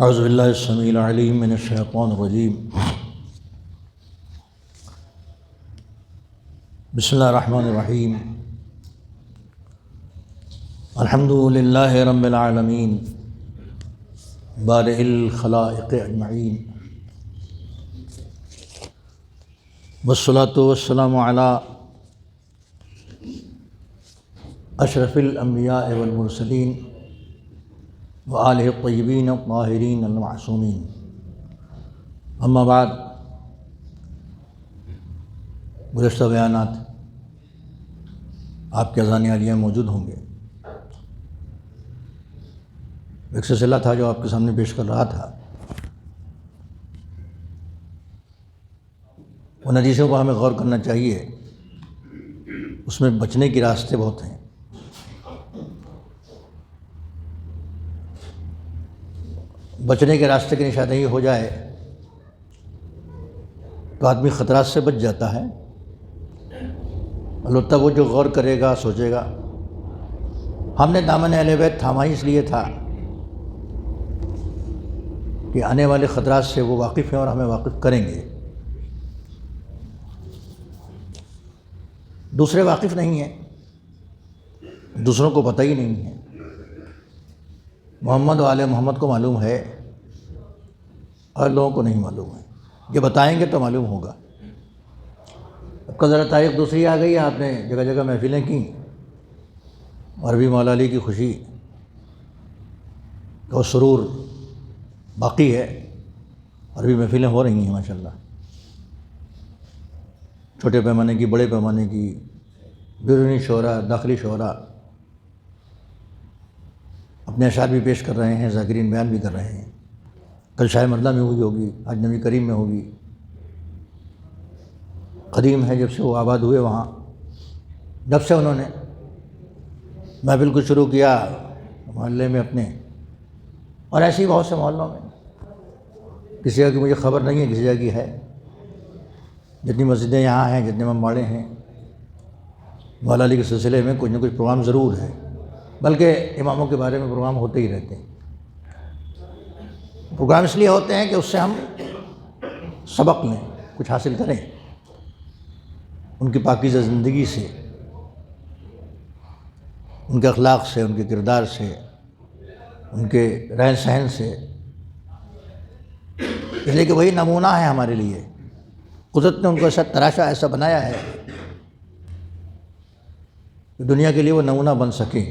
اعوذ باللہ السمیع العلیم من الشیطان الرجیم بسم اللہ الرحمن الرحیم الحمد للہ رب العالمین بارئ الخلائق اجمعین والصلاۃ والسلام علی اشرف الانبیاء والمرسلین وآلہ الطیبین الطاہرین المعصومین، اما بعد۔ گزشتہ بیانات آپ کے اذان عالیہ میں موجود ہوں گے۔ ایک سلسلہ تھا جو آپ کے سامنے پیش کر رہا تھا، ان حدیثوں کو ہمیں غور کرنا چاہیے، اس میں بچنے کے راستے بہت ہیں۔ بچنے کے راستے کی نشاندہی ہو جائے تو آدمی خطرات سے بچ جاتا ہے، البتہ وہ جو غور کرے گا، سوچے گا۔ ہم نے دامن اہل بیت تھاما ہی اس لیے تھا کہ آنے والے خطرات سے وہ واقف ہیں اور ہمیں واقف کریں گے۔ دوسرے واقف نہیں ہیں، دوسروں کو پتہ ہی نہیں ہے۔ محمد و آل محمد کو معلوم ہے اور لوگوں کو نہیں معلوم ہے۔ یہ بتائیں گے تو معلوم ہوگا۔ اب کا ذرا تاریخ دوسری آ گئی ہے، آپ نے جگہ جگہ محفلیں کیں، عربی مولا علی کی خوشی اور سرور باقی ہے، عربی محفلیں ہو رہی ہیں ماشاءاللہ، چھوٹے پیمانے کی، بڑے پیمانے کی، بیرونی شعراء، داخلی شعراء اپنے اشعار بھی پیش کر رہے ہیں، ذاکرین بیان بھی کر رہے ہیں۔ کل شاہ مرلہ میں ہوئی ہوگی، آج نبی کریم میں ہوگی۔ قدیم ہے جب سے وہ آباد ہوئے وہاں، جب سے انہوں نے محفل کو شروع کیا محلے میں اپنے، اور ایسی بہت سے محلوں میں، کسی جگہ کی مجھے خبر نہیں ہے، کسی جگہ کی ہے۔ جتنی مسجدیں یہاں ہیں، جتنے امباڑے ہیں، مولا علی کے سلسلے میں کچھ نہ کچھ پروگرام ضرور ہے، بلکہ اماموں کے بارے میں پروگرام ہوتے ہی رہتے ہیں۔ پروگرام اس لیے ہوتے ہیں کہ اس سے ہم سبق لیں، کچھ حاصل کریں، ان کی پاکیزہ زندگی سے، ان کے اخلاق سے، ان کے کردار سے، ان کے رہن سہن سے، اس لیے کہ وہی نمونہ ہے ہمارے لیے۔ قدرت نے ان کو ایسا تراشا، ایسا بنایا ہے کہ دنیا کے لیے وہ نمونہ بن سکیں۔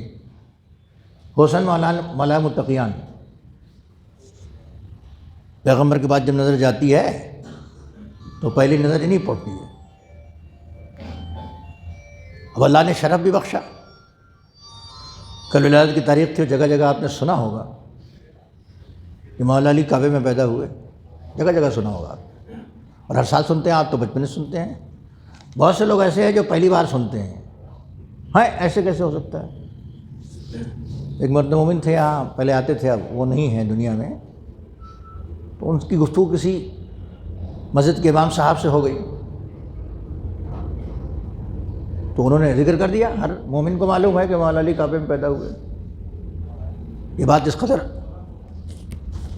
حسن ملائم متقیان، پیغمبر کے بعد جب نظر جاتی ہے تو پہلی نظر ہی نہیں پڑتی ہے۔ اب اللہ نے شرف بھی بخشا۔ کل ولادت کی تاریخ تھی، جگہ جگہ آپ نے سنا ہوگا کہ مولا علی کعبے میں پیدا ہوئے، جگہ جگہ سنا ہوگا آپ، اور ہر سال سنتے ہیں آپ، تو بچپن سے سنتے ہیں۔ بہت سے لوگ ایسے ہیں جو پہلی بار سنتے ہیں، ہاں ایسے کیسے ہو سکتا ہے؟ ایک مرد مومن تھے یہاں، پہلے آتے تھے، اب وہ نہیں ہیں دنیا میں، تو ان کی گفتگو کسی مسجد کے امام صاحب سے ہو گئی، تو انہوں نے ذکر کر دیا۔ ہر مومن کو معلوم ہے کہ مولا علی کعبے میں پیدا ہوئے۔ یہ بات اس قدر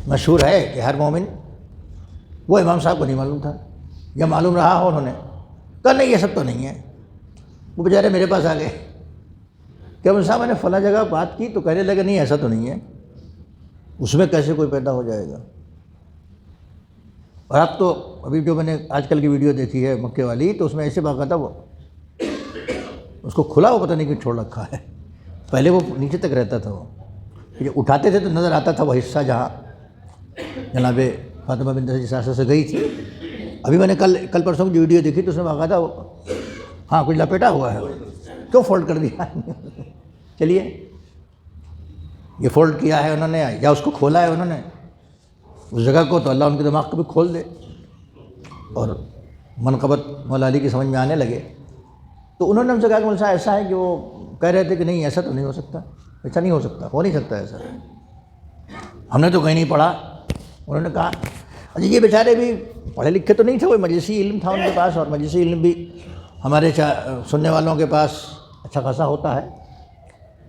مشہور ہے کہ ہر مومن، وہ امام صاحب کو نہیں معلوم تھا، یا معلوم رہا ہو، انہوں نے کہا نہیں یہ سب تو نہیں ہے۔ وہ بیچارے میرے پاس آ گئے کہ امام صاحب میں نے فلاں جگہ بات کی، تو کہنے لگے نہیں ایسا تو نہیں ہے، اس میں کیسے کوئی پیدا ہو جائے گا۔ اور اب تو ابھی جو میں نے آج کل کی ویڈیو دیکھی ہے مکے والی، تو اس میں ایسے باقاعدہ وہ اس کو کھلا ہوا پتہ نہیں کیوں چھوڑ رکھا ہے۔ پہلے وہ نیچے تک رہتا تھا، وہ جب اٹھاتے تھے تو نظر آتا تھا وہ حصہ جہاں جناب فاطمہ بنت جساسہ سے گئی تھی۔ ابھی میں نے کل پرسوں کی ویڈیو دیکھی، تو اس میں باقاعدہ ہاں کچھ لپیٹا ہوا ہے، کیوں فولڈ کر دیا؟ چلیے، یہ فولڈ کیا ہے انہوں نے یا اس کو کھولا ہے انہوں نے اس جگہ کو، تو اللہ ان کے دماغ کو بھی کھول دے اور منقبت مولا علی کی سمجھ میں آنے لگے۔ تو انہوں نے ہم سے کہا کہ مولانا صاحب ایسا ہے کہ وہ کہہ رہے تھے کہ نہیں ایسا تو نہیں ہو سکتا، ایسا نہیں ہو سکتا، ہو نہیں سکتا ایسا، ہم نے تو کہیں نہیں پڑھا۔ انہوں نے کہا اچھا یہ بیچارے بھی پڑھے لکھے تو نہیں تھے، وہ مجلسی علم تھا ان کے پاس، اور مجلسی علم بھی ہمارے سننے والوں کے پاس اچھا خاصا ہوتا ہے۔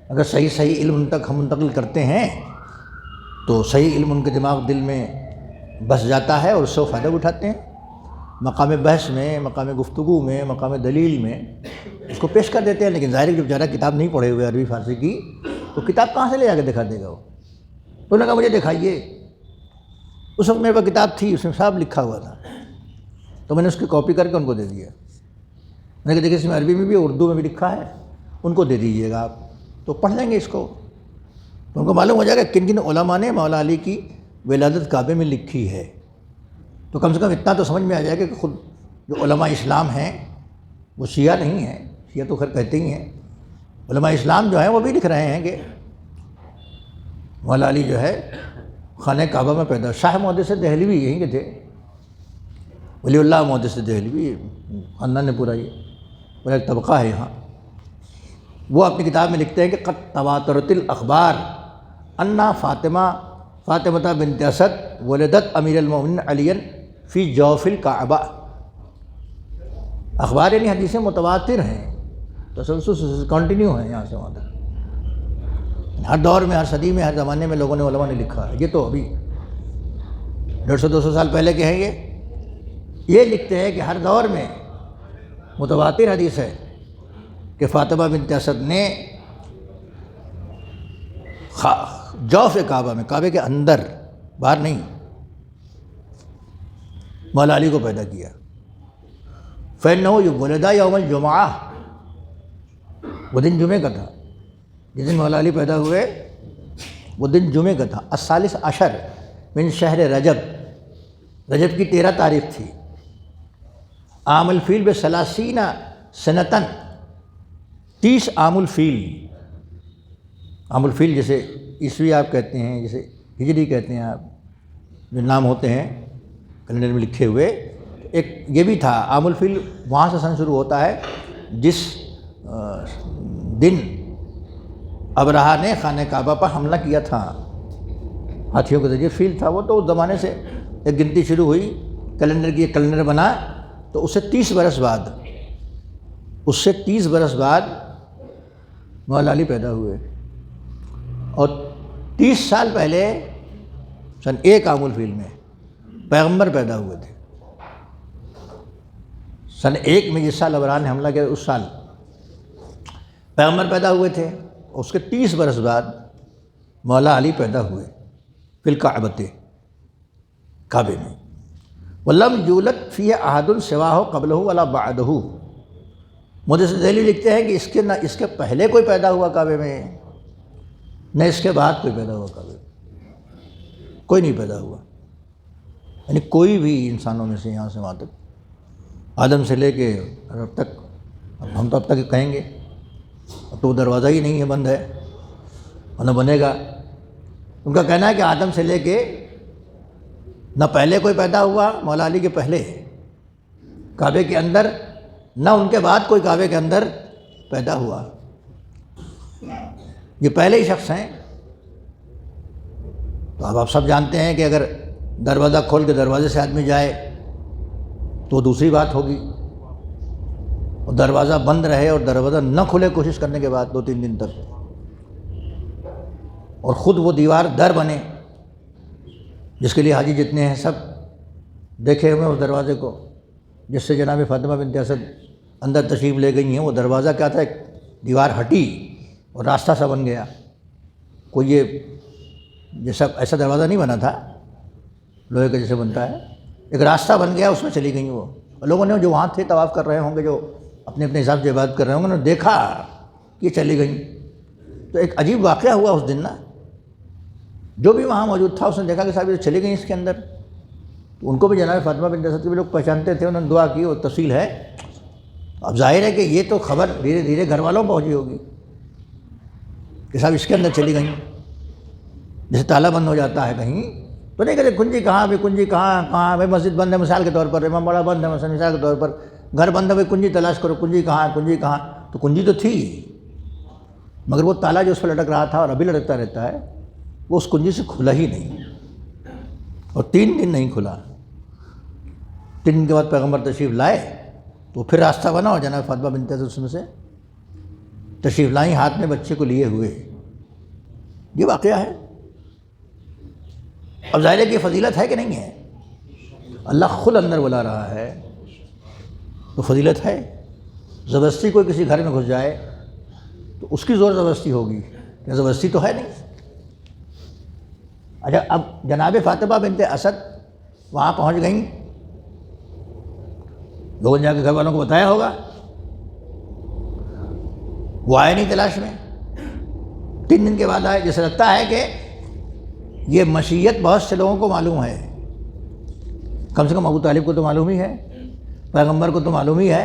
اگر صحیح علم ان تک ہم منتقل کرتے ہیں تو صحیح علم ان کے دماغ دل میں بس جاتا ہے اور اس سے وہ فائدہ بھی اٹھاتے ہیں، مقام بحث میں، مقام گفتگو میں، مقام دلیل میں اس کو پیش کر دیتے ہیں۔ لیکن ظاہر ہے کہ جب زیادہ کتاب نہیں پڑھے ہوئے عربی فارسی کی تو کتاب کہاں سے لے جا کے دکھا دے گا وہ؟ تو انہوں نے کہا مجھے دکھائیے۔ اس وقت میرے پاس کتاب تھی، اس میں صاحب لکھا ہوا تھا، تو میں نے اس کی کاپی کر کے ان کو دے دیا۔ میں نے کہا دیکھیے اس میں عربی میں بھی اردو میں بھی لکھا ہے، ان کو دے دیجیے گا آپ، تو پڑھ لیں گے اس کو، تو ان کو معلوم ہو جائے گا کن کن علماء نے مولا علی کی ولادت کعبے میں لکھی ہے۔ تو کم سے کم اتنا تو سمجھ میں آ جائے گا کہ خود جو علماء اسلام ہیں وہ شیعہ نہیں ہیں، شیعہ تو خیر کہتے ہی ہیں، علماء اسلام جو ہیں وہ بھی لکھ رہے ہیں کہ مولا علی جو ہے خانہ کعبہ میں پیدا۔ شاہ محدث دہلوی یہیں کے تھے، ولی اللہ محدث دہلوی خاندان نے پورا ایک طبقہ ہے یہاں۔ وہ اپنی کتاب میں لکھتے ہیں کہ قد تواترت الاخبار انا فاطمہ بنت اسد ولدت امیر المومنین علی فی جوف الکعبہ۔ اخبار یعنی حدیثیں متواتر ہیں، تسلسل کنٹینیو ہیں یہاں سے وہاں تک، ہر دور میں، ہر صدی میں، ہر زمانے میں لوگوں نے، علماء نے لکھا ہے۔ یہ تو ابھی 150-200 سال پہلے کے ہیں، یہ لکھتے ہیں کہ ہر دور میں متواتر حدیث ہے کہ فاطمہ بنت اسد نے جوف کعبہ میں، کعبے کے اندر، باہر نہیں، مولا علی کو پیدا کیا۔ فَإِنَّهُ وُلِدَ يَوْمَ الْجُمْعَةِ، وہ دن جمعے کا تھا، جس دن مولا علی پیدا ہوئے وہ دن جمعے کا تھا۔ الثالث عشر من شہر رجب، رجب کی 13 تاریخ تھی۔ عام الفیل ب30 سنتاً، 30 عام الفیل، عام الفیل جیسے عیسوی آپ کہتے ہیں، جیسے ہجری کہتے ہیں آپ، جو نام ہوتے ہیں کیلنڈر میں لکھے ہوئے، ایک یہ بھی تھا عام الفیل، وہاں سے سن شروع ہوتا ہے جس دن ابرہہ نے خانہ کعبہ پر حملہ کیا تھا ہاتھیوں کے ذریعے۔ فیل تھا وہ، تو اس زمانے سے ایک گنتی شروع ہوئی، کیلنڈر کی ایک کیلنڈر بنا، تو اس سے 30 برس بعد مولا علی پیدا ہوئے، اور 30 سال پہلے سن 1 عام الفیل میں پیغمبر پیدا ہوئے تھے۔ سن 1 میں جس سال ابرہہ نے حملہ کیا اس سال پیغمبر پیدا ہوئے تھے، اس کے 30 برس بعد مولا علی پیدا ہوئے فی الکعبۃ، کعبے میں۔ وَلَمْ يُولَدْ فِيهِ أَحَدٌ سِوَاهُ قَبْلَهُ وَلَا بَعْدَهُ، محدث دہلوی لکھتے ہیں کہ نہ اس کے پہلے کوئی پیدا ہوا کعبے میں، نہ اس کے بعد کوئی پیدا ہوا کعبے میں، کوئی نہیں پیدا ہوا، یعنی کوئی بھی انسانوں میں سے یہاں سے وہاں تک، آدم سے لے کے اب تک، ہم تو اب تک کہیں گے، اب تو وہ دروازہ ہی نہیں ہے، بند ہے، اور نہ بنے گا۔ ان کا کہنا ہے کہ آدم سے لے کے نہ پہلے کوئی پیدا ہوا مولا علی کے پہلے کعبے کے اندر، نہ ان کے بعد کوئی کعبے کے اندر پیدا ہوا، یہ پہلے ہی شخص ہیں۔ تو اب آپ سب جانتے ہیں کہ اگر دروازہ کھول کے دروازے سے آدمی جائے تو دوسری بات ہوگی، اور دروازہ بند رہے اور دروازہ نہ کھلے کوشش کرنے کے بعد 2-3 دن تک، اور خود وہ دیوار در بنے، جس کے لیے حاجی جتنے ہیں سب دیکھے ہوئے اس دروازے کو، جس سے جناب فاطمہ بنت اسد اندر تشریف لے گئی ہیں، وہ دروازہ کیا تھا، ایک دیوار ہٹی اور راستہ سا بن گیا، کوئی یہ جیسا ایسا دروازہ نہیں بنا تھا لوہے کا جیسے بنتا ہے، ایک راستہ بن گیا، اس میں چلی گئیں وہ، اور لوگوں نے جو وہاں تھے طواف کر رہے ہوں گے، جو اپنے اپنے حساب سے عبادت کر رہے ہوں گے، انہوں نے دیکھا کہ یہ چلی گئیں۔ تو ایک عجیب واقعہ ہوا اس دن نا، جو بھی وہاں موجود تھا اس نے دیکھا کہ صاحب یہ چلی گئیں اس کے اندر، تو ان کو بھی جناب فاطمہ بنت اسد کے بھی لوگ پہچانتے تھے، انہوں نے دعا کی، وہ تفصیل ہے۔ اب ظاہر ہے کہ یہ تو خبر دھیرے دھیرے گھر والوں پہنچی ہوگی کہ صاحب اس کے اندر چلی گئیں، جیسے تالا بند ہو جاتا ہے کہیں، تو نہیں کہتے کنجی کہاں بھائی، کنجی کہاں بھائی، مسجد بند ہے مثال کے طور پر، امام باڑہ بند ہے مثال کے طور پر، گھر بند ہے بھائی، کنجی تلاش کرو، کنجی کہاں تو کنجی تو تھی، مگر وہ تالا جو اس پہ لٹک رہا تھا اور ابھی لٹکتا رہتا ہے، وہ اس کنجی سے کھلا ہی نہیں، اور 3 دن نہیں کھلا۔ 3 دن کے بعد پیغمبر تشریف لائے تو پھر راستہ بنا، اور جناب فاطمہ بنت اسد اس میں سے تشریف لائیں، ہاتھ میں بچے کو لیے ہوئے، یہ واقعہ ہے۔ اب ظاہر ہے کہ یہ فضیلت ہے کہ نہیں ہے؟ اللہ خود اندر بلا رہا ہے تو فضیلت ہے۔ زبردستی کوئی کسی گھر میں گھس جائے تو اس کی زور زبردستی ہوگی، زبردستی تو ہے نہیں۔ اچھا، اب جناب فاطمہ بنت اسد وہاں پہنچ گئیں، لوگوں نے جا کے گھر والوں کو بتایا ہوگا، وہ آئے نہیں تلاش میں، 3 دن کے بعد آئے۔ جیسے لگتا ہے کہ یہ مشیت بہت سے لوگوں کو معلوم ہے، کم سے کم ابو طالب کو تو معلوم ہی ہے، پیغمبر کو تو معلوم ہی ہے،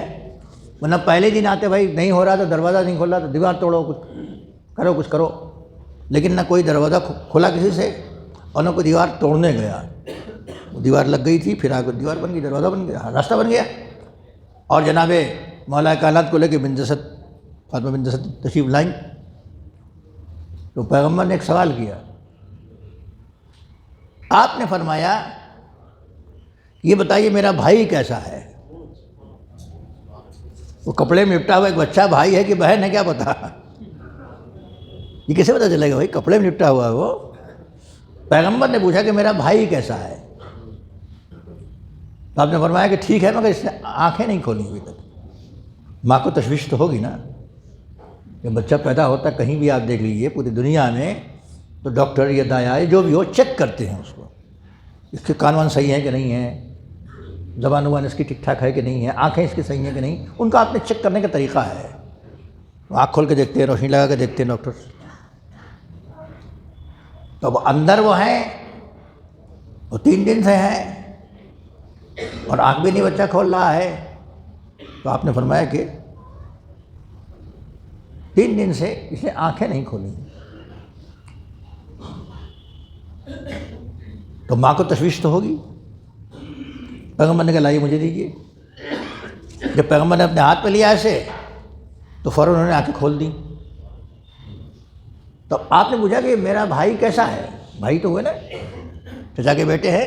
ورنہ پہلے دن آتے بھائی نہیں ہو رہا تو دروازہ نہیں کھول رہا تو دیوار توڑو، کچھ کرو، لیکن نہ کوئی دروازہ کھلا کسی سے اور نہ کوئی دیوار توڑنے گیا۔ وہ دیوار لگ گئی تھی، پھر آگے دیوار بن گئی، دروازہ بن گیا، راستہ بن گیا۔ اور جناب مولا کائنات کو لے کے بنت اسد، فاطمہ بنت اسد تشریف لائیں تو پیغمبر نے ایک سوال کیا، آپ نے فرمایا یہ بتائیے میرا بھائی کیسا ہے؟ وہ کپڑے میں لپٹا ہوا ایک بچہ بھائی ہے کہ بہن ہے کیا پتا، یہ کیسے پتہ چلے گا بھائی؟ کپڑے میں لپٹا ہوا ہے وہ۔ پیغمبر نے پوچھا کہ میرا بھائی کیسا ہے؟ تو آپ نے فرمایا کہ ٹھیک ہے، مگر اس نے آنکھیں نہیں کھولی ابھی تک۔ ماں کو تشویش تو ہوگی نا، کہ بچہ پیدا ہوتا کہیں بھی آپ دیکھ لیجیے پوری دنیا میں تو ڈاکٹر یا دایا جو بھی ہو چیک کرتے ہیں اس کو، اس کے کان وان صحیح ہیں کہ نہیں ہیں، زبان وبان اس کی ٹھیک ٹھاک ہے کہ نہیں ہے، آنکھیں اس کی صحیح ہیں کہ نہیں، ان کا اپنے چیک کرنے کا طریقہ ہے۔ آنکھ کھول کے دیکھتے ہیں، روشنی لگا کے دیکھتے ہیں ڈاکٹر۔ تو اب اندر وہ ہیں، وہ 3 دن سے ہیں اور آنکھ بھی نہیں بچہ کھول رہا ہے، تو آپ نے فرمایا کہ 3 دن سے اس نے آنکھیں نہیں کھولی۔ تو ماں کو تشویش تو ہوگی۔ پیغمبر نے کہا لائیے مجھے دیجیے۔ جب پیغمبر نے اپنے ہاتھ پہ لیا ایسے تو فوراً انہوں نے آنکھیں کھول دیں۔ تو آپ نے پوچھا کہ میرا بھائی کیسا ہے؟ بھائی تو ہوئے نا، چچا کے بیٹے ہیں۔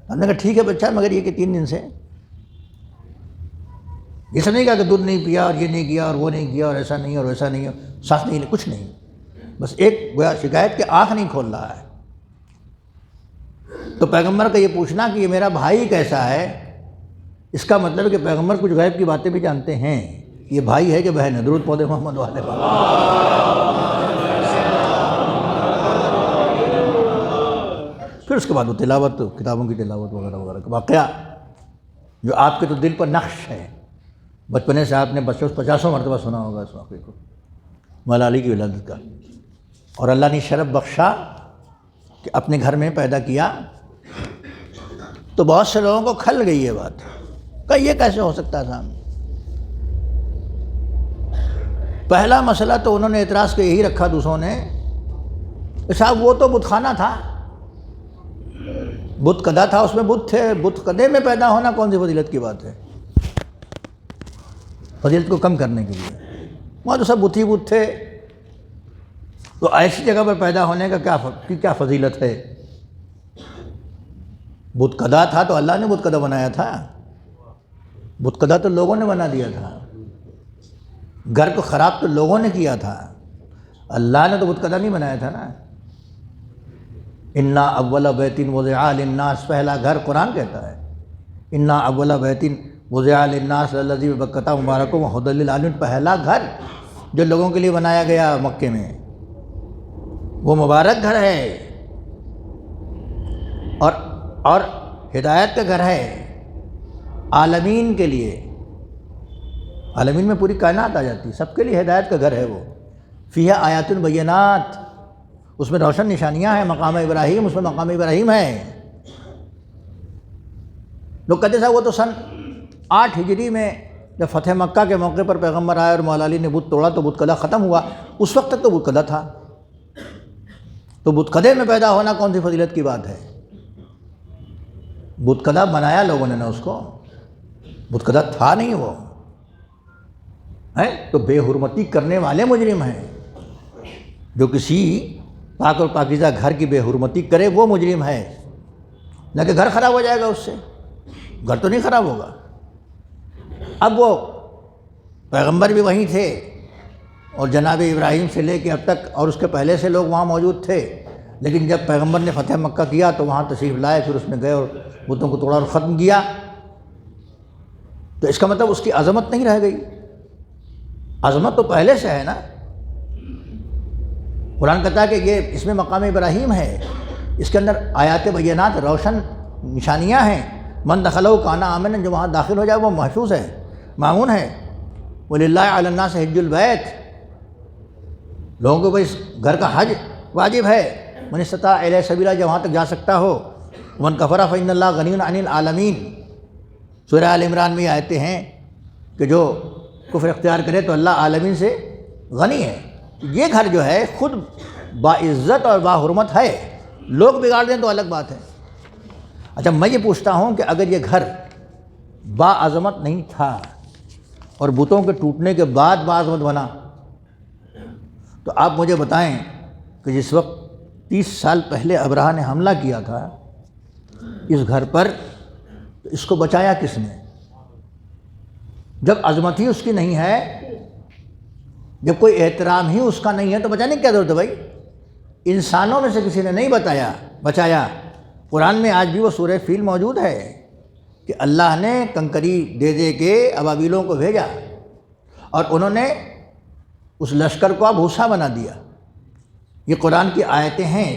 ہم نے کہا ٹھیک ہے بچہ، مگر یہ کہ 3 دن سے یہ سب نہیں کہا کہ دودھ نہیں پیا اور یہ نہیں کیا اور وہ نہیں کیا اور ایسا نہیں اور ویسا نہیں، ساتھ نہیں، کچھ نہیں، بس ایک گویا شکایت کہ آنکھ نہیں کھول رہا ہے۔ تو پیغمبر کا یہ پوچھنا کہ یہ میرا بھائی کیسا ہے، اس کا مطلب ہے کہ پیغمبر کچھ غیب کی باتیں بھی جانتے ہیں، یہ بھائی ہے کہ بہن ہے۔ درود پڑھیں محمد والے پاک۔ پھر اس کے بعد وہ تلاوت، کتابوں کی تلاوت وغیرہ وغیرہ کا واقعہ جو آپ کے تو دل پر نقش ہے، بچپنے سے آپ نے 50 مرتبہ سنا ہوگا اس واقعے کو، مولا علی کی ولادت کا۔ اور اللہ نے شرف بخشا کہ اپنے گھر میں پیدا کیا، تو بہت سے لوگوں کو کھل گئی یہ بات کہ یہ کیسے ہو سکتا تھا۔ پہلا مسئلہ تو انہوں نے اعتراض کے یہی رکھا دوسروں نے کہ صاحب وہ تو بت خانہ تھا، بت کدا تھا، اس میں بت تھے، بت کدے میں پیدا ہونا کون سی فضیلت کی بات ہے؟ فضیلت کو کم کرنے کے لیے وہاں تو سب بت ہی بت تھے، تو ایسی جگہ پر پیدا ہونے کا کیا فضیلت ہے؟ بت کدا تھا تو اللہ نے بت کدا بنایا تھا، بت کدا تو لوگوں نے بنا دیا تھا، گھر کو خراب تو لوگوں نے کیا تھا، اللہ نے تو بت کدا نہیں بنایا تھا نا۔ انا اول بیت وضع للناس، پہلا گھر قرآن کہتا ہے، انا اول بیت وضع للناس الذی ببکۃ مبارک وہدی للعالمین، پہلا گھر جو لوگوں کے لیے بنایا گیا مکے میں وہ مبارک گھر ہے اور ہدایت کا گھر ہے عالمین کے لیے۔ عالمین میں پوری کائنات آ جاتی ہے، سب کے لیے ہدایت کا گھر ہے وہ۔ فیہا آیات بینات، اس میں روشن نشانیاں ہیں، مقام ابراہیم، اس میں مقام ابراہیم ہے۔ لوگ کہتے تھے وہ تو سن 8 ہجری میں جب فتح مکہ کے موقع پر پیغمبر آئے اور مولا علی نے بت توڑا تو بت کدا ختم ہوا، اس وقت تک تو بت کدا تھا، تو بت کدے میں پیدا ہونا کون سی فضیلت کی بات ہے؟ بت کدا بنایا لوگوں نے نا اس کو، بت کدا تھا نہیں وہ ہے، تو بے حرمتی کرنے والے مجرم ہیں، جو کسی پاک اور پاکیزہ گھر کی بے حرمتی کرے وہ مجرم ہے، نہ کہ گھر خراب ہو جائے گا اس سے، گھر تو نہیں خراب ہوگا۔ اب وہ پیغمبر بھی وہیں تھے اور جناب ابراہیم سے لے کے اب تک اور اس کے پہلے سے لوگ وہاں موجود تھے، لیکن جب پیغمبر نے فتح مکہ کیا تو وہاں تشریف لائے، پھر اس میں گئے اور بتوں کو توڑا اور ختم کیا، تو اس کا مطلب اس کی عظمت نہیں رہ گئی، عظمت تو پہلے سے ہے نا۔ قرآن کہتا ہے کہ یہ اس میں مقام ابراہیم ہے، اس کے اندر آیات بینات روشن نشانیاں ہیں، من دخلہ کان آمنا، جو وہاں داخل ہو جائے وہ محفوظ ہے، مامون ہے۔ وَلِلَّهِ عَلَى النَّاسِ حِجُّ الْبَيْتِ، لوگوں کو بھائی گھر کا حج واجب ہے، من استطاع الیہ سبیلا، جو وہاں تک جا سکتا ہو، ومن کفر فإن اللہ غنی عن العالمین۔ سورہ آل عمران میں یہ آیتیں ہیں کہ جو کفر اختیار کرے تو اللہ عالمین سے غنی ہے۔ یہ گھر جو ہے خود باعزت اور باحرمت ہے، لوگ بگاڑ دیں تو الگ بات ہے۔ اچھا میں یہ پوچھتا ہوں کہ اگر یہ گھر باعظمت نہیں تھا اور بتوں کے ٹوٹنے کے بعد باعظمت بنا، تو آپ مجھے بتائیں کہ جس وقت 30 سال پہلے ابرہہ نے حملہ کیا تھا اس گھر پر، تو اس کو بچایا کس نے؟ جب عظمت ہی اس کی نہیں ہے، جب کوئی احترام ہی اس کا نہیں ہے، تو بچانے کی کیا ضرورت ہے بھائی؟ انسانوں میں سے کسی نے نہیں بچایا۔ قرآن میں آج بھی وہ سورہ فیل موجود ہے کہ اللہ نے کنکری دے دے کے ابابیلوں کو بھیجا اور انہوں نے اس لشکر کو بھوسا بنا دیا۔ یہ قرآن کی آیتیں ہیں،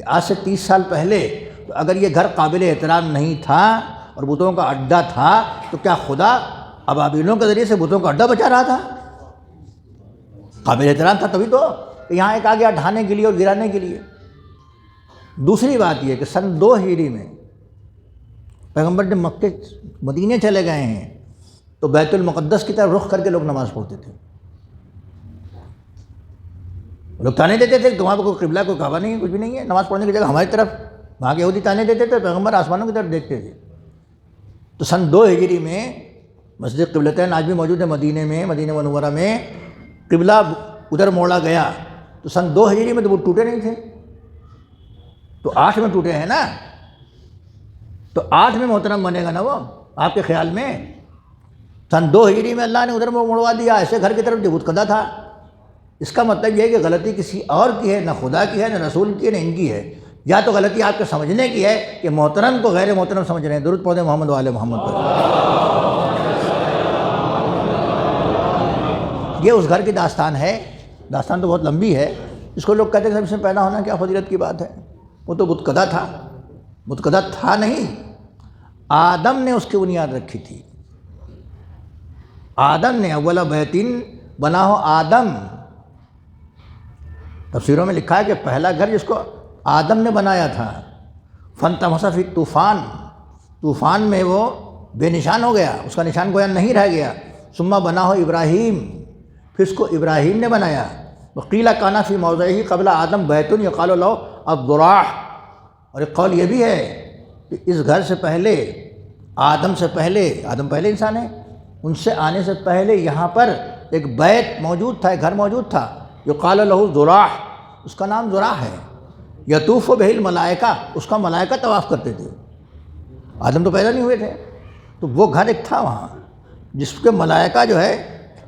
آج سے 30 سال پہلے۔ تو اگر یہ گھر قابل احترام نہیں تھا اور بتوں کا اڈا تھا، تو کیا خدا ابابیلوں کے ذریعے سے بتوں کا اڈا بچا رہا تھا؟ قابل احترام تھا تبھی تو کہ یہاں ایک آ گیا ڈھانے کے لیے اور گرانے کے لیے۔ دوسری بات یہ کہ سن 2 ہجری میں پیغمبر نے مکے مدینے چلے گئے ہیں، تو بیت المقدس کی طرف رخ کر کے لوگ نماز پڑھتے تھے۔ لوگ تانے دیتے تھے کہ وہاں پہ کوئی قبلہ، کوئی کعبہ نہیں ہے، کچھ بھی نہیں ہے، نماز پڑھنے کی جگہ ہماری طرف، وہاں کے یہودی تانے دیتے تھے، پیغمبر آسمانوں کی طرف دیکھتے تھے۔ تو سن 2 ہجری میں مسجد قبلتین آج بھی موجود ہے مدینے میں، مدینہ منورہ میں، قبلہ ادھر موڑا گیا۔ تو سن 2 ہجری میں تو وہ ٹوٹے نہیں تھے، تو 8 میں ٹوٹے ہیں نا، تو 8 میں محترم بنے گا نا وہ آپ کے خیال میں؟ سن 2 ہجری میں اللہ نے ادھر موڑوا دیا، ایسے گھر کی طرف جو بت قدا تھا۔ اس کا مطلب یہ ہے کہ غلطی کسی اور کی ہے، نہ خدا کی ہے، نہ رسول کی ہے، نہ ان کی ہے۔ یا تو غلطی آپ کے سمجھنے کی ہے کہ محترم کو غیر محترم سمجھ رہے ہیں۔ درود پڑھیں محمد و آل محمد پر۔ یہ اس گھر کی داستان ہے، داستان تو بہت لمبی ہے۔ اس کو لوگ کہتے ہیں کہ اس میں پیدا ہونا کیا فضیلت کی بات ہے، وہ تو بت قدا تھا۔ بت قدا تھا نہیں، آدم نے اس کی بنیاد رکھی تھی۔ آدم نے اول بیتن بنا ہو آدم، تفسیروں میں لکھا ہے کہ پہلا گھر جس کو آدم نے بنایا تھا، فانطمس فی طوفان، طوفان میں وہ بے نشان ہو گیا، اس کا نشان گویا نہیں رہ گیا۔ ثم بنا ہو ابراہیم، پھر اس کو ابراہیم نے بنایا۔ وقیل کانا فی موضعہ قبل آدم بیت یقال له الضراح، اور ایک قول یہ بھی ہے کہ اس گھر سے پہلے، آدم سے پہلے، آدم پہلے انسان ہے، ان سے آنے سے پہلے یہاں پر ایک بیت موجود تھا، ایک گھر موجود تھا، یقال له ضراح، اس کا نام ضراح ہے۔ یطوف بہ الملائکہ، اس کا ملائکہ طواف کرتے تھے، آدم تو پیدا نہیں ہوئے تھے، تو وہ گھر ایک تھا وہاں جس کے ملائکہ جو ہے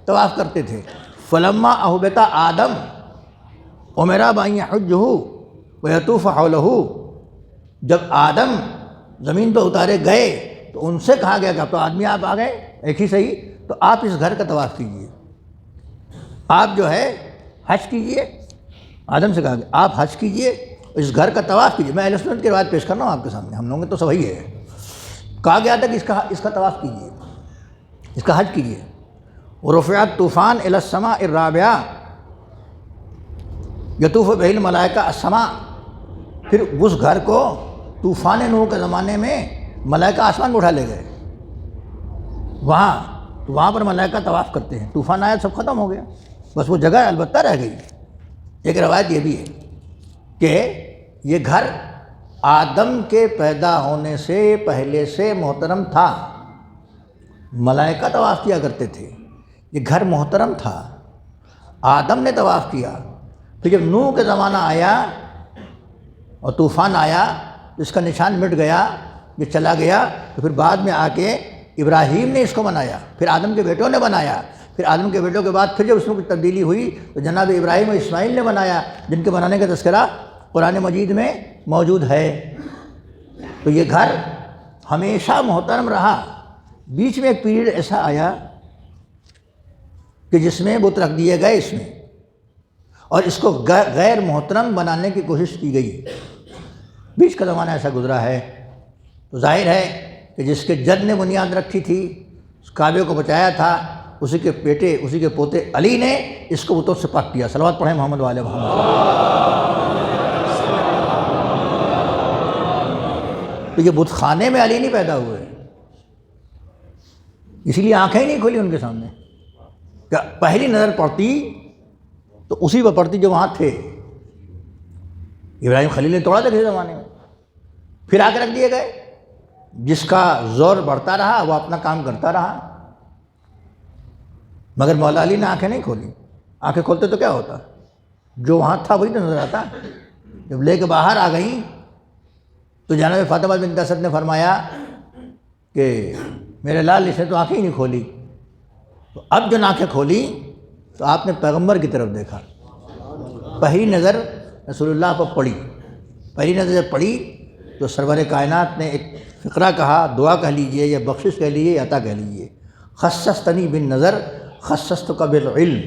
طواف کرتے تھے۔ فلما اہبط آدم امر بان یحجہ ویطوف حولہ، جب آدم زمین پہ اتارے گئے تو ان سے کہا گیا کہ اب تو آدمی آپ آ گئے ایک ہی صحیح، تو آپ اس گھر کا طواف کیجئے، آپ جو ہے حج کیجئے۔ آدم سے کہا گیا آپ حج کیجئے، اس گھر کا طواف کیجئے۔ میں اہل سنت کی روایت پیش کر رہا ہوں آپ کے سامنے، ہم لوگوں کے تو صحیح ہے۔ کہا گیا تھا کہ اس کا طواف کیجئے، اس کا حج کیجئے۔ ورفعت طوفان الی السماء الرابعہ یطوف بہ الملائکہ السماء، پھر اس گھر کو طوفان نوح کے زمانے میں ملائکہ آسمان میں اٹھا لے گئے، وہاں پر ملائکہ طواف کرتے ہیں۔ طوفان آیا سب ختم ہو گیا، بس وہ جگہ البتہ رہ گئی۔ ایک روایت یہ بھی ہے کہ یہ گھر آدم کے پیدا ہونے سے پہلے سے محترم تھا، ملائکہ طواف کیا کرتے تھے، یہ گھر محترم تھا، آدم نے طواف کیا۔ پھر جب نوح کا زمانہ آیا اور طوفان آیا، اس کا نشان مٹ گیا، یہ چلا گیا، تو پھر بعد میں آ کے ابراہیم نے اس کو بنایا، پھر آدم کے بیٹوں نے بنایا، پھر آدم کے بیٹوں کے بعد پھر جب اس میں کچھ تبدیلی ہوئی تو جناب ابراہیم اور اسماعیل نے بنایا، جن کے بنانے کا تذکرہ قرآن مجید میں موجود ہے۔ تو یہ گھر ہمیشہ محترم رہا۔ بیچ میں ایک پیریڈ ایسا آیا کہ جس میں بت رکھ دیے گئے اس میں، اور اس کو غیر محترم بنانے کی کوشش کی گئی۔ بیچ کا زمانہ ایسا گزرا ہے، تو ظاہر ہے کہ جس کے جد نے بنیاد رکھی تھی، اس کعبے کو بچایا تھا، اسی کے بیٹے، اسی کے پوتے علی نے اس کو بتوں سے پاک کیا۔ صلوات پڑھیں محمد والے محمد۔ تو یہ بت خانے میں علی نہیں پیدا ہوئے، اسی لیے آنکھیں ہی نہیں کھلی ان کے سامنے، کہ پہلی نظر پڑتی تو اسی پر پڑتی جو وہاں تھے۔ ابراہیم خلیل نے توڑا تھا کسی زمانے میں، پھر آ کے رکھ دیے گئے۔ جس کا زور بڑھتا رہا وہ اپنا کام کرتا رہا، مگر مولا علی نے آنکھیں نہیں کھولی۔ آنکھیں کھولتے تو کیا ہوتا، جو وہاں تھا وہی تو نظر آتا۔ جب لے کے باہر آ گئیں تو جناب فاطمہ بنت اسد نے فرمایا کہ میرے لال اس نے تو آنکھیں ہی نہیں کھولی۔ تو اب جب آنکھیں کھولی تو آپ نے پیغمبر کی طرف دیکھا، پہلی نظر رسول اللہ پر پڑی۔ پہلی نظر جب پڑی تو سرور کائنات نے ایک فقرہ کہا، دعا کہہ لیجئے یا بخشش کہہ لیجئے یا عطا کہہ لیجئے، خصصتنی بالنظر خصصتک بالعلم۔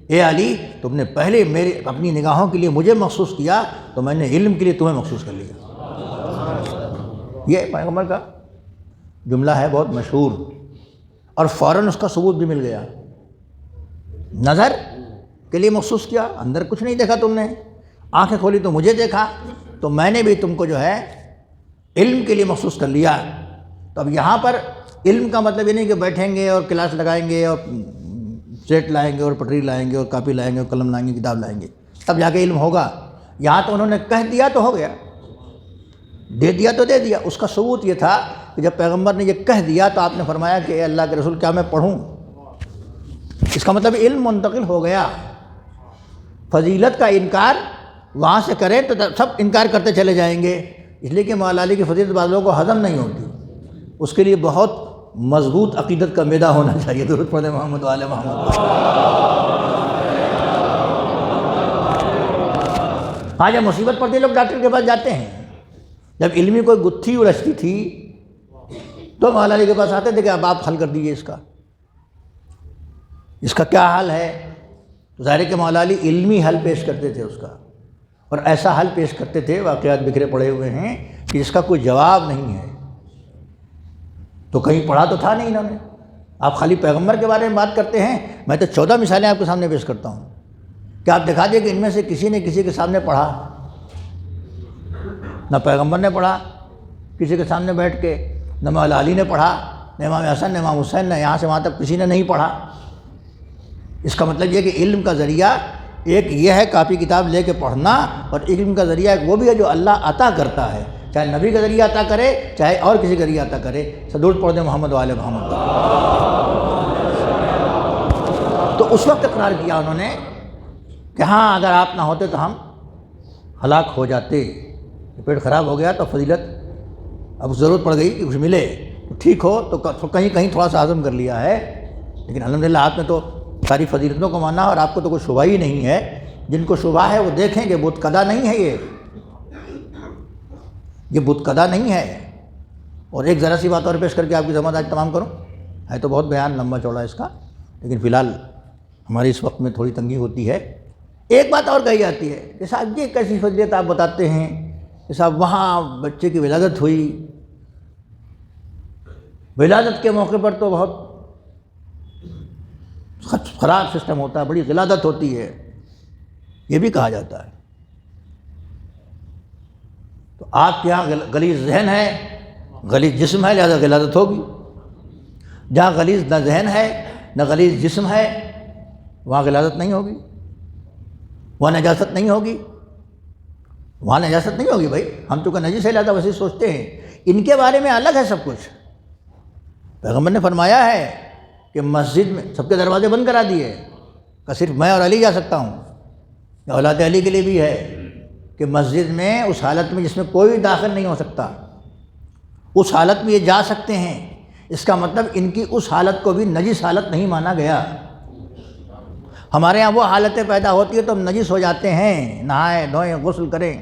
اے علی، تم نے پہلے میرے اپنی نگاہوں کے لیے مجھے مخصوص کیا تو میں نے علم کے لیے تمہیں مخصوص کر لیا۔ یہ پیغمبر کا جملہ ہے، بہت مشہور، اور فوراً اس کا ثبوت بھی مل گیا۔ نظر کے لیے مخصوص کیا، اندر کچھ نہیں دیکھا تم نے، آنکھیں کھولی تو مجھے دیکھا، تو میں نے بھی تم کو جو ہے علم کے لیے مخصوص کر لیا۔ تو اب یہاں پر علم کا مطلب یہ نہیں کہ بیٹھیں گے اور کلاس لگائیں گے اور سیٹ لائیں گے اور پٹری لائیں گے اور کاپی لائیں گے اور قلم لائیں گے، کتاب لائیں گے، تب جا کے علم ہوگا۔ یہاں تو انہوں نے کہہ دیا تو ہو گیا، دے دیا تو دے دیا۔ اس کا ثبوت یہ تھا کہ جب پیغمبر نے یہ کہہ دیا تو آپ نے فرمایا کہ اے اللہ کے رسول کیا میں پڑھوں؟ اس کا مطلب علم منتقل ہو گیا۔ فضیلت کا انکار وہاں سے کریں تو سب انکار کرتے چلے جائیں گے، اس لیے کہ مولا علی کی فضیلت بعض لوگوں کو ہضم نہیں ہوتی۔ اس کے لیے بہت مضبوط عقیدت کا میدہ ہونا چاہیے۔ درود پڑھیں محمد والے محمد۔ ہاں، جب مصیبت پڑتی لوگ ڈاکٹر کے پاس جاتے ہیں۔ جب علمی کوئی گتھی الجھتی تھی تو مولا علی کے پاس آتے تھے کہ اب آپ حل کر دیجئے اس کا کیا حل ہے؟ تو ظاہر ہے کہ مولا علی علمی حل پیش کرتے تھے اس کا، اور ایسا حل پیش کرتے تھے، واقعات بکھرے پڑے ہوئے ہیں کہ جس کا کوئی جواب نہیں ہے۔ تو کہیں پڑھا تو تھا نہیں انہوں نے۔ آپ خالی پیغمبر کے بارے میں بات کرتے ہیں، میں تو 14 مثالیں آپ کے سامنے پیش کرتا ہوں کہ آپ دکھا دیں کہ ان میں سے کسی نے کسی کے سامنے پڑھا؟ نہ پیغمبر نے پڑھا کسی کے سامنے بیٹھ کے، نہ مولا علی نے پڑھا، نہ امام حسن، نہ امام حسین، نہ یہاں سے وہاں تک کسی نے نہیں پڑھا۔ اس کا مطلب یہ کہ علم کا ذریعہ ایک یہ ہے کاپی کتاب لے کے پڑھنا، اور علم کا ذریعہ ایک وہ بھی ہے جو اللہ عطا کرتا ہے، چاہے نبی کا ذریعہ عطا کرے چاہے اور کسی کا ذریعہ عطا کرے۔ درود پڑھ دیں محمد والے محمد۔ تو اس وقت اقرار کیا انہوں نے کہ ہاں اگر آپ نہ ہوتے تو ہم ہلاک ہو جاتے، پیٹ خراب ہو گیا تو فضیلت اب ضرورت پڑ گئی کہ کچھ ملے تو ٹھیک ہو، تو کہیں کہیں تھوڑا سا ہضم کر لیا ہے، لیکن الحمدللہ آپ نے تو ساری فضیلتوں کو مانا، اور آپ کو تو کوئی شبہ ہی نہیں ہے۔ جن کو شبہ ہے وہ دیکھیں کہ بت قدا نہیں ہے، یہ بت قدا نہیں ہے۔ اور ایک ذرا سی بات اور پیش کر کے آپ کی ضمانت آج تمام کروں، ہے تو بہت بیان لمبا چوڑا اس کا، لیکن فی الحال ہماری اس وقت میں تھوڑی تنگی ہوتی ہے۔ ایک بات اور کہی جاتی ہے کہ صاحب یہ کیسی فضیلت آپ بتاتے ہیں کہ صاحب وہاں بچے کی ولادت ہوئی، ولادت کے موقع پر تو بہت خراب سسٹم ہوتا ہے، بڑی غلادت ہوتی ہے، یہ بھی کہا جاتا ہے۔ تو آپ کے یہاں غلیظ ذہن ہے، غلیظ جسم ہے، لہذا غلادت ہوگی۔ جہاں غلیظ نہ ذہن ہے نہ غلیظ جسم ہے وہاں غلادت نہیں ہوگی، وہاں نجاست نہیں ہوگی، وہاں نجاست نہیں ہوگی۔ بھائی ہم تو کہ نجس ہے لہذا ویسے سوچتے ہیں، ان کے بارے میں الگ ہے سب کچھ۔ پیغمبر نے فرمایا ہے کہ مسجد میں سب کے دروازے بند کرا دیے کہ صرف میں اور علی جا سکتا ہوں۔ اولاد علی کے لیے بھی ہے کہ مسجد میں اس حالت میں جس میں کوئی داخل نہیں ہو سکتا، اس حالت میں یہ جا سکتے ہیں۔ اس کا مطلب ان کی اس حالت کو بھی نجس حالت نہیں مانا گیا۔ ہمارے ہاں وہ حالتیں پیدا ہوتی ہے تو ہم نجس ہو جاتے ہیں، نہائیں دھوئیں غسل کریں،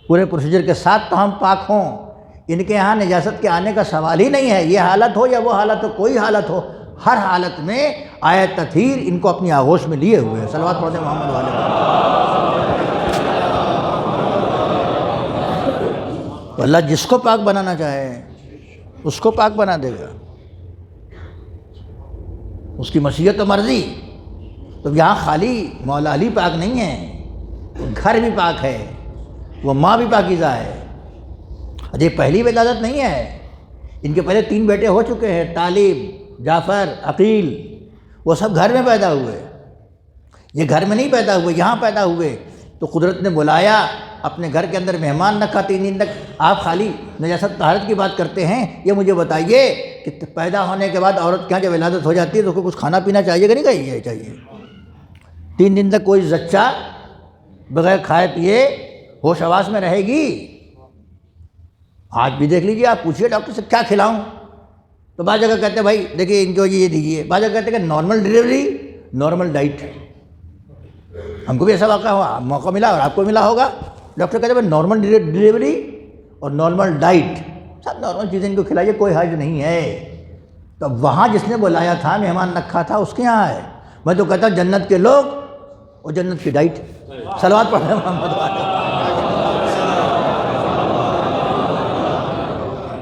پورے پروسیجر کے ساتھ تو ہم پاک ہوں. ان کے یہاں نجاست کے آنے کا سوال ہی نہیں ہے. یہ حالت ہو یا وہ حالت ہو، کوئی حالت ہو، ہر حالت میں آیت تطہیر ان کو اپنی آغوش میں لیے ہوئے ہیں. صلوات پڑھتے محمد والے. تو اللہ جس کو پاک بنانا چاہے اس کو پاک بنا دے گا، اس کی مشیت و مرضی. تو یہاں خالی مولا علی پاک نہیں ہے، وہ گھر بھی پاک ہے، وہ ماں بھی پاکیزہ ہے. یہ پہلی ولادت نہیں ہے، ان کے پہلے 3 بیٹے ہو چکے ہیں، طالب، جعفر، عقیل. وہ سب گھر میں پیدا ہوئے، یہ گھر میں نہیں پیدا ہوئے، یہاں پیدا ہوئے. تو قدرت نے بلایا، اپنے گھر کے اندر مہمان رکھا 3 دن تک. آپ خالی نجاست طہارت کی بات کرتے ہیں. یہ مجھے بتائیے کہ پیدا ہونے کے بعد عورت کے یہاں جب ولادت ہو جاتی ہے تو اس کو کچھ کھانا پینا چاہیے کہ نہیں چاہیے؟ 3 دن تک کوئی زچہ بغیر کھائے پیے ہوش حواس میں رہے گی؟ آج بھی دیکھ لیجیے، آپ پوچھیے ڈاکٹر سے کیا کھلاؤں، تو بعض جگہ کہتے ہیں بھائی دیکھیے ان کو یہ دیجیے، بعض جگہ کہتے ہیں کہ نارمل ڈلیوری، نارمل ڈائٹ. ہم کو بھی ایسا واقعہ ہوا، موقع ملا اور آپ کو ملا ہوگا. ڈاکٹر کہتے ہیں بھائی نارمل ڈلیوری اور نارمل ڈائٹ، سب نارمل چیزیں ان کو کھلائیے، کوئی حرج نہیں ہے. تو وہاں جس نے بلایا تھا، مہمان رکھا تھا، اس کے یہاں ہے. میں تو کہتا ہوں جنت کے لوگ اور جنت کی ڈائٹ. صلوات پڑھ رہے ہیں محمد والے.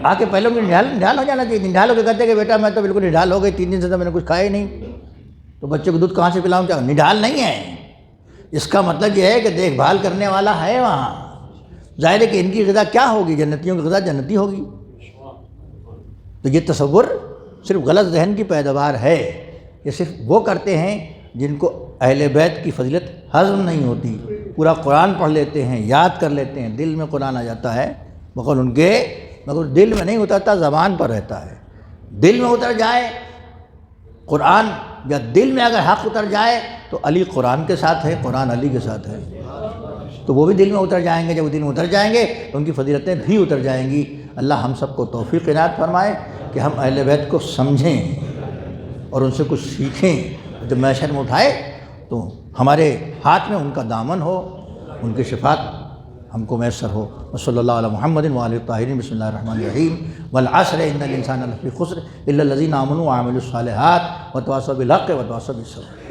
آ کے پہلے مجھے نڈھال ہو جانا چاہیے. نڈھال ہو کے کہتے کہ بیٹا میں تو بالکل نڈھال ہو گئی، 3 دن سے تو میں نے کچھ کھایا ہی نہیں، تو بچے کو دودھ کہاں سے پلاؤں؟ کیا نڈھال نہیں ہے. اس کا مطلب یہ ہے کہ دیکھ بھال کرنے والا ہے وہاں. ظاہر ہے کہ ان کی غذا کیا ہوگی؟ جنتیوں کی غذا جنتی ہوگی. تو یہ تصور صرف غلط ذہن کی پیداوار ہے. یہ صرف وہ کرتے ہیں جن کو اہل بیت کی فضیلت ہضم نہیں ہوتی. پورا قرآن پڑھ لیتے ہیں، یاد کر لیتے ہیں، دل میں قرآن آ جاتا ہے بقول ان کے، مگر دل میں نہیں اترتا، زبان پر رہتا ہے. دل میں اتر جائے قرآن، یا دل میں اگر حق اتر جائے تو علی قرآن کے ساتھ ہے، قرآن علی کے ساتھ ہے. تو وہ بھی دل میں اتر جائیں گے. جب وہ دل میں اتر جائیں گے تو ان کی فضیلتیں بھی اتر جائیں گی. اللہ ہم سب کو توفیق عنایت فرمائے کہ ہم اہل بیت کو سمجھیں اور ان سے کچھ سیکھیں. جب محشر میں اٹھائے تو ہمارے ہاتھ میں ان کا دامن ہو، ان کی شفاعت ہم کو میسر ہو. صلی اللہ علی محمد وآلہ الطاہرین. بسم اللہ الرحمن الرحیم. والعصر ان الانسان لفی خسر الا الذین آمنوا وعملوا الصالحات وتواصوا بالحق وتواصوا بالصبر.